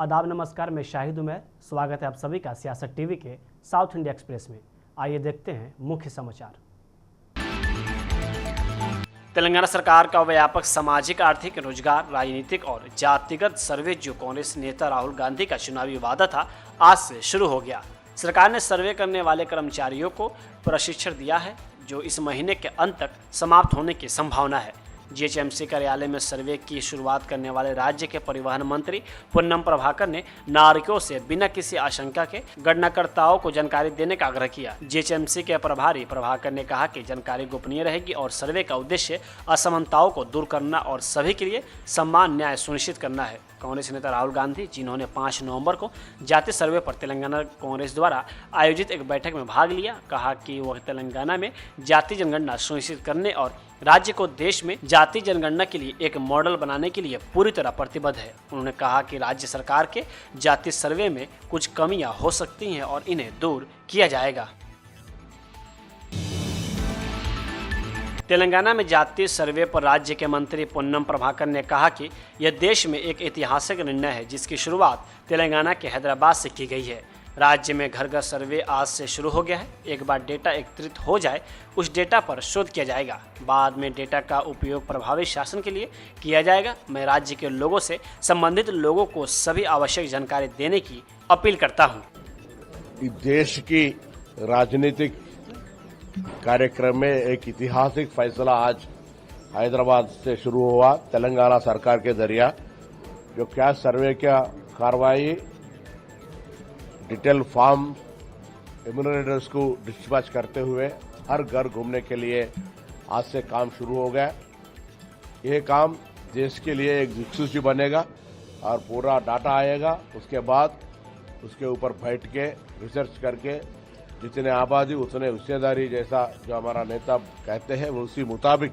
आदाब नमस्कार, मैं शाहिद उमैर। स्वागत है आप सभी का सियासत टीवी के साउथ इंडिया एक्सप्रेस में। आइए देखते हैं मुख्य समाचार। तेलंगाना सरकार का व्यापक सामाजिक, आर्थिक, रोजगार, राजनीतिक और जातिगत सर्वे जो कांग्रेस नेता राहुल गांधी का चुनावी वादा था, आज से शुरू हो गया। सरकार ने सर्वे करने वाले कर्मचारियों को प्रशिक्षण दिया है, जो इस महीने के अंत तक समाप्त होने की संभावना है। जीएचएमसी कार्यालय में सर्वे की शुरुआत करने वाले राज्य के परिवहन मंत्री पुन्नम प्रभाकर ने नागरिकों से बिना किसी आशंका के गणनाकर्ताओं को जानकारी देने का आग्रह किया। जीएचएमसी के प्रभारी प्रभाकर ने कहा कि जानकारी गोपनीय रहेगी और सर्वे का उद्देश्य असमानताओं को दूर करना और सभी के लिए समान न्याय सुनिश्चित करना है। कांग्रेस नेता राहुल गांधी, जिन्होंने 5 नवंबर को जाति सर्वे पर तेलंगाना कांग्रेस द्वारा आयोजित एक बैठक में भाग लिया, कहा कि वह तेलंगाना में जाति जनगणना सुनिश्चित करने और राज्य को देश में जाति जनगणना के लिए एक मॉडल बनाने के लिए पूरी तरह प्रतिबद्ध है। उन्होंने कहा कि राज्य सरकार के जाति सर्वे में कुछ कमियां हो सकती हैं और इन्हें दूर किया जाएगा। तेलंगाना में जाति सर्वे पर राज्य के मंत्री पुन्नम प्रभाकर ने कहा कि यह देश में एक ऐतिहासिक निर्णय है, जिसकी शुरुआत तेलंगाना के हैदराबाद से की गई है। राज्य में घर घर सर्वे आज से शुरू हो गया है। एक बार डेटा एकत्रित हो जाए, उस डेटा पर शोध किया जाएगा। बाद में डेटा का उपयोग प्रभावी शासन के लिए किया जाएगा। मैं राज्य के लोगों से संबंधित लोगों को सभी आवश्यक जानकारी देने की अपील करता हूँ। देश की राजनीतिक कार्यक्रम में एक ऐतिहासिक फैसला आज हैदराबाद से शुरू हुआ। तेलंगाना सरकार के जरिए जो कैश सर्वे का कार्रवाई डिटेल फॉर्म एम्यूनरेटर्स को डिस्पैच करते हुए हर घर घूमने के लिए आज से काम शुरू हो गया। यह काम देश के लिए एक दिक्सूची बनेगा और पूरा डाटा आएगा। उसके बाद उसके ऊपर बैठ के रिसर्च करके जितने आबादी उतने हिस्सेदारी, जैसा जो हमारा नेता कहते हैं, उसी मुताबिक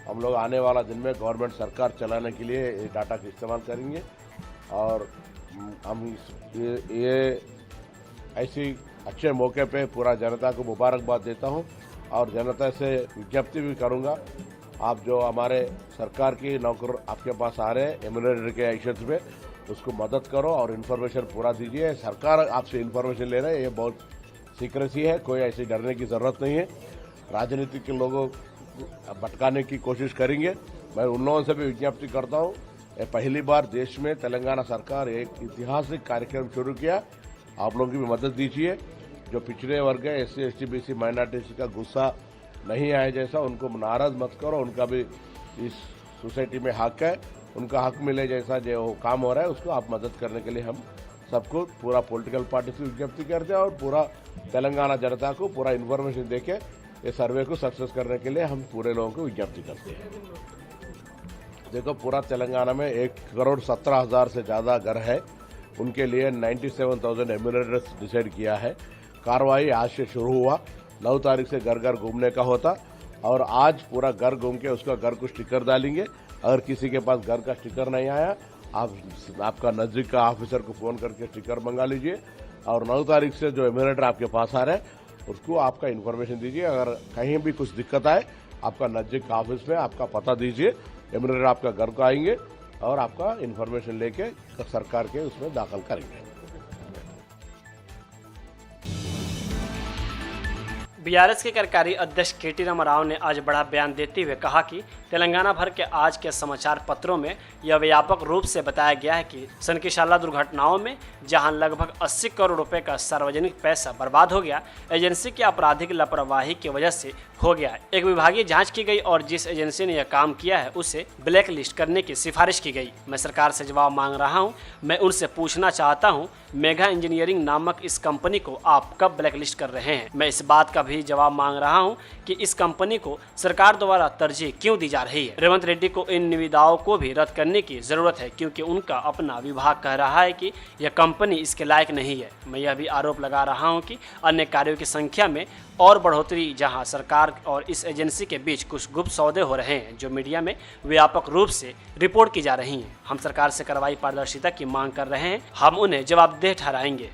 हम लोग आने वाला दिन में गवर्नमेंट सरकार चलाने के लिए ये डाटा का इस्तेमाल करेंगे। और हम ये ऐसी अच्छे मौके पे पूरा जनता को मुबारकबाद देता हूं और जनता से विज्ञप्ति भी करूंगा, आप जो हमारे सरकार की नौकर आपके पास आ रहे हैं एम्यूनरेटर के एक्शन पे, उसको मदद करो और इन्फॉर्मेशन पूरा दीजिए। सरकार आपसे इन्फॉर्मेशन ले रहे हैं, ये बहुत सीक्रेसी है, कोई ऐसी डरने की जरूरत नहीं है। राजनीतिक के लोगों को भटकाने की कोशिश करेंगे। मैं उन लोगों से भी विज्ञप्ति करता हूं, पहली बार देश में तेलंगाना सरकार एक ऐतिहासिक कार्यक्रम शुरू किया। आप लोगों की भी मदद दीजिए। जो पिछड़े वर्ग है, SC, ST, BC, माइनॉरिटीज का गुस्सा नहीं आए जैसा, उनको नाराज मत करो। उनका भी इस सोसाइटी में हक है, उनका हक मिले जैसा जो काम हो रहा है, उसको आप मदद करने के लिए हम सबको पूरा पॉलिटिकल पार्टी से विज्ञप्ति करते हैं और पूरा तेलंगाना जनता को पूरा इन्फॉर्मेशन देके ये सर्वे को सक्सेस करने के लिए हम पूरे लोगों को विज्ञप्ति करते हैं। देखो, पूरा तेलंगाना में 1,17,000 से ज़्यादा घर है, उनके लिए 97,000 एम्यूनरेटर्स डिसाइड किया है। कार्रवाई आज से शुरू हुआ। 9 तारीख से घर घर घूमने का होता और आज पूरा घर घूम के उसका घर को स्टिकर डालेंगे। अगर किसी के पास घर का स्टिकर नहीं आया, आपका नजदीक का ऑफिसर को फोन करके स्टिकर मंगा लीजिए और 9 तारीख से जो एम्यूनरेटर आपके पास आ रहे हैं उसको आपका इन्फॉर्मेशन दीजिए। अगर कहीं भी कुछ दिक्कत आए, आपका नजदीक का ऑफिस में आपका पता दीजिए, एम्यूनरेटर आपका घर को आएंगे और आपका इन्फॉर्मेशन लेके सरकार के उसमें दाखिल करेंगे। बीआरएस के कार्यकारी अध्यक्ष केटी रामाराव ने आज बड़ा बयान देते हुए कहा कि तेलंगाना भर के आज के समाचार पत्रों में यह व्यापक रूप से बताया गया है कि सनकीशाला दुर्घटनाओं में जहां लगभग 80 करोड़ रुपए का सार्वजनिक पैसा बर्बाद हो गया, एजेंसी की आपराधिक लापरवाही की वजह से हो गया है। एक विभागीय जांच की गई और जिस एजेंसी ने यह काम किया है उसे ब्लैक लिस्ट करने की सिफारिश की गई। मैं सरकार से जवाब मांग रहा हूँ। मैं उनसे पूछना चाहता हूँ, मेगा इंजीनियरिंग नामक इस कंपनी को आप कब ब्लैक लिस्ट कर रहे हैं? मैं इस बात का भी जवाब मांग रहा हूं कि इस कंपनी को सरकार द्वारा तरजीह क्यों दी जा रही है। रेवंत रेड्डी को इन निविदाओं को भी रद्द करने की जरूरत है, क्योंकि उनका अपना विभाग कह रहा है कि यह कंपनी इसके लायक नहीं है। मैं यह भी आरोप लगा रहा हूं कि अन्य कार्यों की संख्या में और बढ़ोतरी, जहां सरकार और इस एजेंसी के बीच कुछ गुप्त सौदे हो रहे हैं जो मीडिया में व्यापक रूप से रिपोर्ट की जा रही हैं। हम सरकार से कार्रवाई पारदर्शिता की मांग कर रहे हैं। हम उन्हें जवाबदेह ठहराएंगे।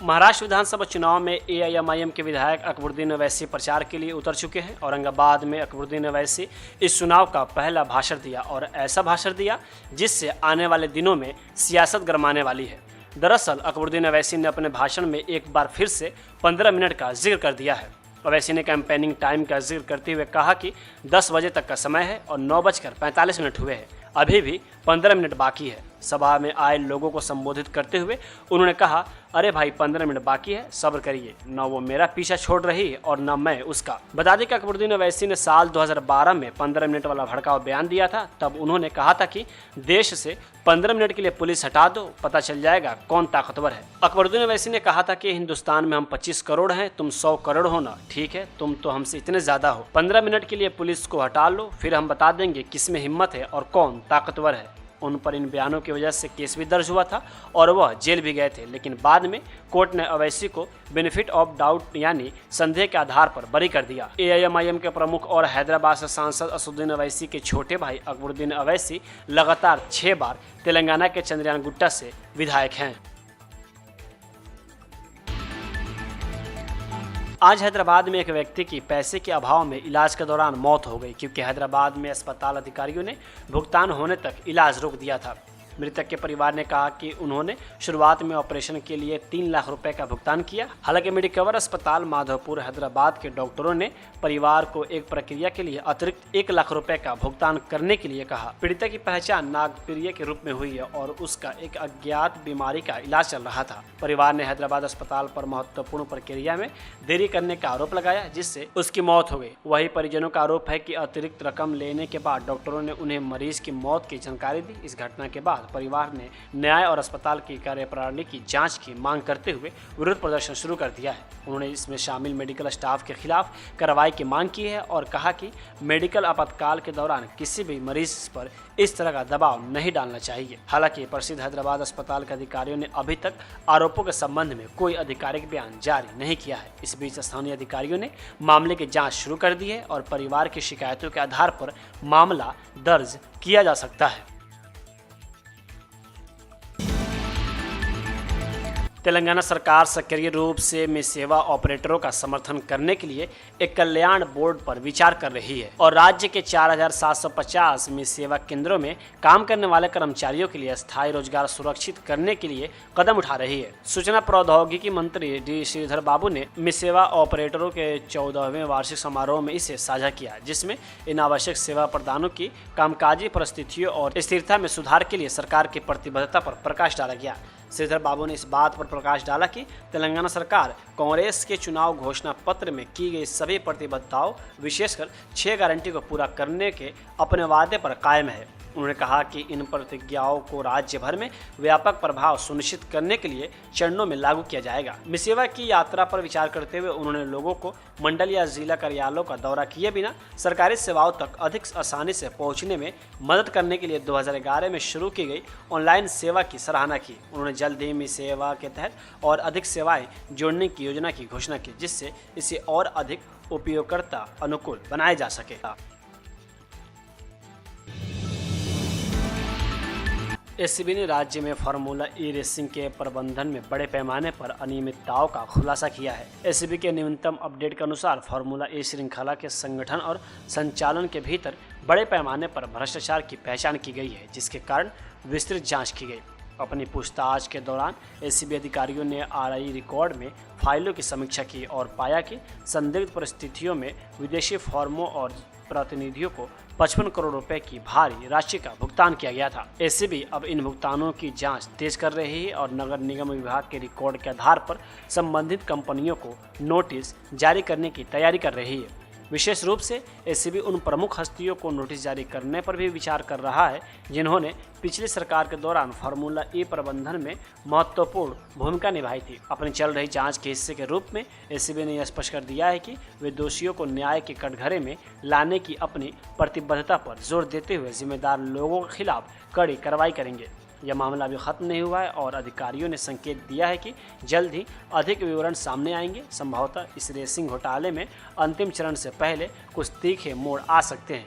महाराष्ट्र विधानसभा चुनाव में एआईएमआईएम के विधायक अकबरुद्दीन अवैसी प्रचार के लिए उतर चुके हैं। औरंगाबाद में अकबरुद्दीन अवैसी इस चुनाव का पहला भाषण दिया और ऐसा भाषण दिया जिससे आने वाले दिनों में सियासत गरमाने वाली है। दरअसल अकबरुद्दीन अवैसी ने अपने भाषण में एक बार फिर से 15 मिनट का जिक्र कर दिया है। अवैसी ने कैंपेनिंग टाइम का जिक्र करते हुए कहा कि 10 बजे तक का समय है और 9:45 हुए हैं, अभी भी 15 मिनट बाकी है। सभा में आए लोगों को संबोधित करते हुए उन्होंने कहा, अरे भाई 15 मिनट बाकी है, सब्र करिए, न वो मेरा पीछा छोड़ रही है और न मैं उसका। बता दें कि अकबरुद्दीन अवैसी ने साल 2012 में 15 मिनट वाला भड़काऊ बयान दिया था। तब उन्होंने कहा था कि देश से 15 मिनट के लिए पुलिस हटा दो, पता चल जाएगा कौन ताकतवर है। अकबरुद्दीन अवैसी ने कहा था कि हिंदुस्तान में हम 25 करोड़ हैं, तुम 100 करोड़ हो ना, ठीक है, तुम तो हमसे इतने ज्यादा हो। 15 मिनट के लिए पुलिस को हटा लो, फिर हम बता देंगे किसमें हिम्मत है और कौन ताकतवर है। उन पर इन बयानों की वजह से केस भी दर्ज हुआ था और वह जेल भी गए थे, लेकिन बाद में कोर्ट ने अवैसी को बेनिफिट ऑफ डाउट यानी संदेह के आधार पर बरी कर दिया। एआईएमआईएम के प्रमुख और हैदराबाद से सांसद असदुद्दीन अवैसी के छोटे भाई अकबरुद्दीन अवैसी लगातार 6 बार तेलंगाना के चंद्रयानगुट्टा से विधायक हैं। आज हैदराबाद में एक व्यक्ति की पैसे के अभाव में इलाज के दौरान मौत हो गई, क्योंकि हैदराबाद में अस्पताल अधिकारियों ने भुगतान होने तक इलाज रोक दिया था। मृतक के परिवार ने कहा कि उन्होंने शुरुआत में ऑपरेशन के लिए 3 लाख रुपए का भुगतान किया। हालांकि मेडिकवर अस्पताल माधवपुर हैदराबाद के डॉक्टरों ने परिवार को एक प्रक्रिया के लिए अतिरिक्त 1 लाख रुपए का भुगतान करने के लिए कहा। पीड़िता की पहचान नागप्रिय के रूप में हुई है और उसका एक अज्ञात बीमारी का इलाज चल रहा था। परिवार ने हैदराबाद अस्पताल पर महत्वपूर्ण प्रक्रिया में देरी करने का आरोप लगाया, जिससे उसकी मौत हो गई। वही परिजनों का आरोप है कि अतिरिक्त रकम लेने के बाद डॉक्टरों ने उन्हें मरीज की मौत की जानकारी दी। इस घटना के बाद परिवार ने न्याय और अस्पताल की कार्यप्रणाली की जांच की मांग करते हुए विरोध प्रदर्शन शुरू कर दिया है। उन्होंने इसमें शामिल मेडिकल स्टाफ के खिलाफ कार्रवाई की मांग की है और कहा कि मेडिकल आपातकाल के दौरान किसी भी मरीज पर इस तरह का दबाव नहीं डालना चाहिए। हालांकि प्रसिद्ध हैदराबाद अस्पताल के अधिकारियों ने अभी तक आरोपों के संबंध में कोई आधिकारिक बयान जारी नहीं किया है। इस बीच स्थानीय अधिकारियों ने मामले की जांच शुरू कर दी है और परिवार की शिकायतों के आधार पर मामला दर्ज किया जा सकता है। तेलंगाना सरकार सक्रिय रूप से मी सेवा ऑपरेटरों का समर्थन करने के लिए एक कल्याण बोर्ड पर विचार कर रही है और राज्य के 4750 मी सेवा केंद्रों में काम करने वाले कर्मचारियों के लिए स्थायी रोजगार सुरक्षित करने के लिए कदम उठा रही है। सूचना प्रौद्योगिकी मंत्री डी श्रीधर बाबू ने मी सेवा ऑपरेटरों के 14वें वार्षिक समारोह में इसे साझा किया, जिसमें इन आवश्यक सेवा प्रदानों की कामकाजी परिस्थितियों और स्थिरता में सुधार के लिए सरकार की प्रतिबद्धता पर प्रकाश डाला गया। श्रीधर बाबू ने इस बात पर प्रकाश डाला कि तेलंगाना सरकार कांग्रेस के चुनाव घोषणा पत्र में की गई सभी प्रतिबद्धताओं, विशेषकर 6 गारंटी को पूरा करने के अपने वादे पर कायम है। उन्होंने कहा कि इन प्रतिज्ञाओं को राज्य भर में व्यापक प्रभाव सुनिश्चित करने के लिए चरणों में लागू किया जाएगा। मी सेवा की यात्रा पर विचार करते हुए उन्होंने लोगों को मंडल या जिला कार्यालयों का दौरा किए बिना सरकारी सेवाओं तक अधिक आसानी से पहुंचने में मदद करने के लिए 2011 में शुरू की गई ऑनलाइन सेवा की सराहना की। उन्होंने जल्द ही मी सेवा के तहत और अधिक सेवाएं जोड़ने की योजना की घोषणा की, जिससे इसे और अधिक उपयोगकर्ता अनुकूल बनाया जा सके। एसीबी ने राज्य में फार्मूला ई रेसिंग के प्रबंधन में बड़े पैमाने पर अनियमितताओं का खुलासा किया है। एसीबी के न्यूनतम अपडेट के अनुसार फार्मूला ई श्रृंखला के संगठन और संचालन के भीतर बड़े पैमाने पर भ्रष्टाचार की पहचान की गई है, जिसके कारण विस्तृत जांच की गई। अपनी पूछताछ के दौरान एसीबी अधिकारियों ने आरआई रिकॉर्ड में फाइलों की समीक्षा की और पाया कि संदिग्ध परिस्थितियों में विदेशी फर्मों और प्रतिनिधियों को 55 करोड़ रुपए की भारी राशि का भुगतान किया गया था। एसीबी अब इन भुगतानों की जांच तेज कर रही है और नगर निगम विभाग के रिकॉर्ड के आधार पर संबंधित कंपनियों को नोटिस जारी करने की तैयारी कर रही है। विशेष रूप से एसीबी उन प्रमुख हस्तियों को नोटिस जारी करने पर भी विचार कर रहा है जिन्होंने पिछली सरकार के दौरान फार्मूला ई प्रबंधन में महत्वपूर्ण भूमिका निभाई थी। अपनी चल रही जांच के हिस्से के रूप में एसीबी ने यह स्पष्ट कर दिया है कि वे दोषियों को न्याय के कटघरे में लाने की अपनी प्रतिबद्धता पर जोर देते हुए जिम्मेदार लोगों के खिलाफ कड़ी कार्रवाई करेंगे। यह मामला अभी खत्म नहीं हुआ है और अधिकारियों ने संकेत दिया है कि जल्द ही अधिक विवरण सामने आएंगे। संभवतः इस रेसिंग घोटाले में अंतिम चरण से पहले कुछ तीखे मोड़ आ सकते हैं।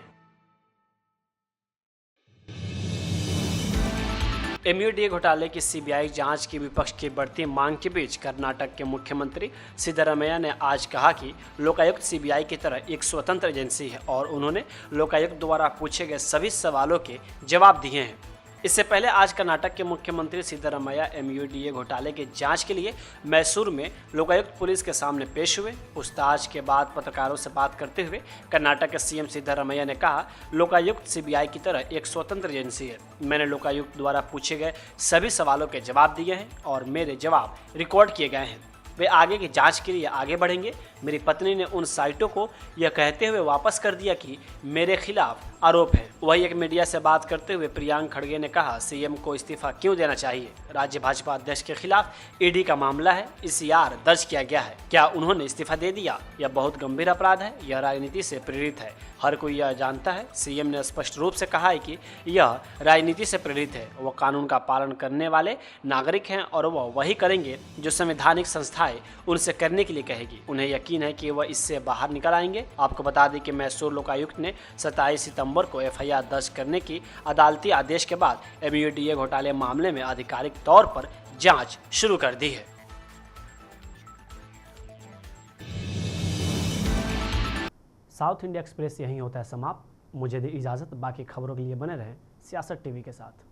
एमयूडीए घोटाले की सीबीआई जांच की विपक्ष की बढ़ती मांग के बीच कर्नाटक के मुख्यमंत्री सिद्धरामैया ने आज कहा कि लोकायुक्त सीबीआई की तरह एक स्वतंत्र एजेंसी है और उन्होंने लोकायुक्त द्वारा पूछे गए सभी सवालों के जवाब दिए हैं। इससे पहले आज कर्नाटक के मुख्यमंत्री सिद्धरामैया एमयूडीए घोटाले की जांच के लिए मैसूर में लोकायुक्त पुलिस के सामने पेश हुए। पूछताछ के बाद पत्रकारों से बात करते हुए कर्नाटक के सीएम सिद्धरामैया ने कहा, लोकायुक्त सीबीआई की तरह एक स्वतंत्र एजेंसी है। मैंने लोकायुक्त द्वारा पूछे गए सभी सवालों के जवाब दिए हैं और मेरे जवाब रिकॉर्ड किए गए हैं। वे आगे की जांच के लिए आगे बढ़ेंगे। मेरी पत्नी ने उन साइटों को यह कहते हुए वापस कर दिया कि मेरे खिलाफ आरोप है। वही एक मीडिया से बात करते हुए प्रियांक खड़गे ने कहा, सीएम को इस्तीफा क्यों देना चाहिए? राज्य भाजपा अध्यक्ष के खिलाफ ईडी का मामला है, ECR दर्ज किया गया है। क्या उन्होंने इस्तीफा दे दिया? यह बहुत गंभीर अपराध है, यह राजनीति से प्रेरित है। हर कोई यह जानता है। सीएम ने स्पष्ट रूप से कहा है कि यह राजनीति से प्रेरित है। वह कानून का पालन करने वाले नागरिक हैं और वह वही करेंगे जो संवैधानिक संस्थाएं उनसे करने के लिए कहेगी। उन्हें यकीन है कि वह इससे बाहर निकल आएंगे। आपको बता दें कि मैसूर लोकायुक्त ने 27 सितंबर को FIR दर्ज करने की अदालती आदेश के बाद एमयूडीए घोटाले मामले में आधिकारिक तौर पर जांच शुरू कर दी है। साउथ इंडिया एक्सप्रेस यहीं होता है समाप्त। मुझे दी इजाज़त। बाकी खबरों के लिए बने रहें सियासत टीवी के साथ।